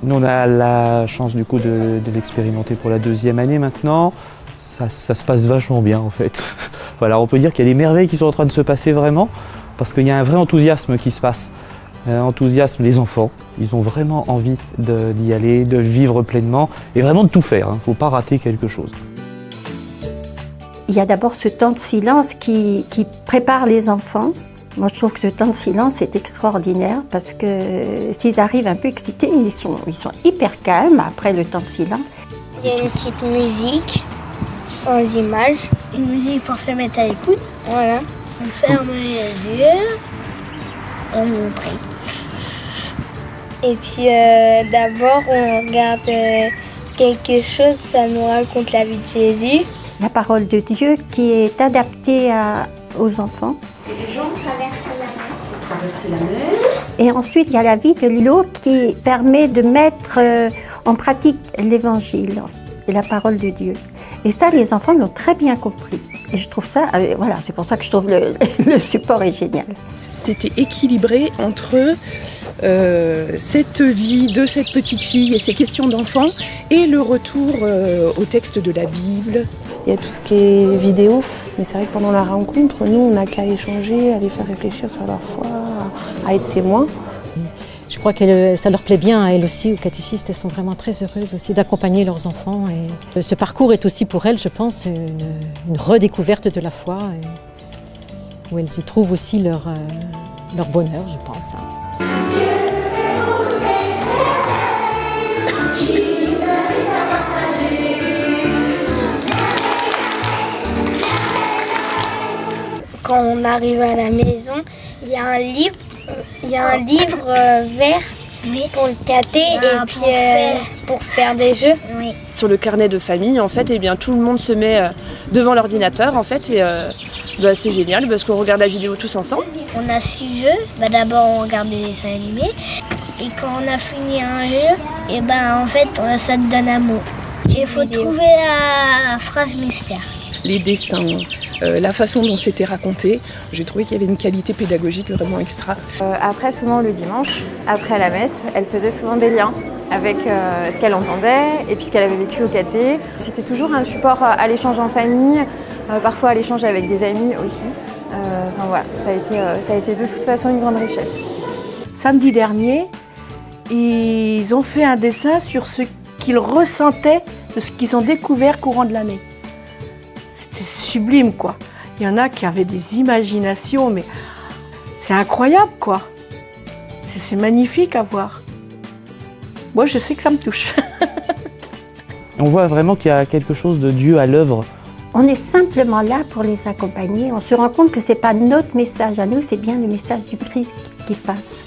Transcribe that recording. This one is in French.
Nous, on a la chance du coup de l'expérimenter pour la 2e année maintenant. Ça se passe vachement bien en fait. Voilà, on peut dire qu'il y a des merveilles qui sont en train de se passer vraiment, parce qu'il y a un vrai enthousiasme qui se passe. Enthousiasme des enfants, ils ont vraiment envie d'y aller, de vivre pleinement et vraiment de tout faire, il ne faut pas rater quelque chose. Il y a d'abord ce temps de silence qui prépare les enfants. Moi, je trouve que ce temps de silence est extraordinaire parce que s'ils arrivent un peu excités, ils sont hyper calmes après le temps de silence. Il y a une petite musique sans image, une musique pour se mettre à l'écoute. Voilà. On ferme les yeux, on prie. Et puis d'abord, on regarde quelque chose, ça nous raconte la vie de Jésus. La parole de Dieu qui est adaptée aux enfants. Les gens traversent la mer. Et ensuite, il y a la vie de Lilo qui permet de mettre en pratique l'évangile et la parole de Dieu. Et ça, les enfants l'ont très bien compris. Et je trouve ça, voilà, c'est pour ça que je trouve le support est génial. C'était équilibré entre cette vie de cette petite fille et ses questions d'enfant et le retour au texte de la Bible. Il y a tout ce qui est vidéo, mais c'est vrai que pendant la rencontre, nous, on n'a qu'à échanger, à les faire réfléchir sur leur foi, à être témoins. Je crois que ça leur plaît bien à elles aussi, aux catéchistes. Elles sont vraiment très heureuses aussi d'accompagner leurs enfants. Et ce parcours est aussi pour elles, je pense, une redécouverte de la foi, où elles y trouvent aussi leur bonheur, je pense. Quand on arrive à la maison, il y a un livre vert pour le caté et puis pour faire des jeux. Oui. Sur le carnet de famille, en fait, eh bien, tout le monde se met devant l'ordinateur, en fait, et c'est génial parce qu'on regarde la vidéo tous ensemble. On a 6 jeux. D'abord, on regarde des dessins animés. Et quand on a fini un jeu, et en fait, ça te donne un mot. Il faut trouver la phrase mystère. Les dessins, la façon dont c'était raconté, j'ai trouvé qu'il y avait une qualité pédagogique vraiment extra. Après, souvent le dimanche, après la messe, elle faisait souvent des liens avec ce qu'elle entendait et puis ce qu'elle avait vécu au caté. C'était toujours un support à l'échange en famille, parfois à l'échange avec des amis aussi. Voilà, ça a été de toute façon une grande richesse. Samedi dernier, ils ont fait un dessin sur ce qu'ils ressentaient de ce qu'ils ont découvert courant de l'année. C'était sublime, quoi. Il y en a qui avaient des imaginations, mais c'est incroyable, quoi. C'est magnifique à voir. Moi, je sais que ça me touche. On voit vraiment qu'il y a quelque chose de Dieu à l'œuvre. On est simplement là pour les accompagner. On se rend compte que ce n'est pas notre message à nous, c'est bien le message du Christ qui passe.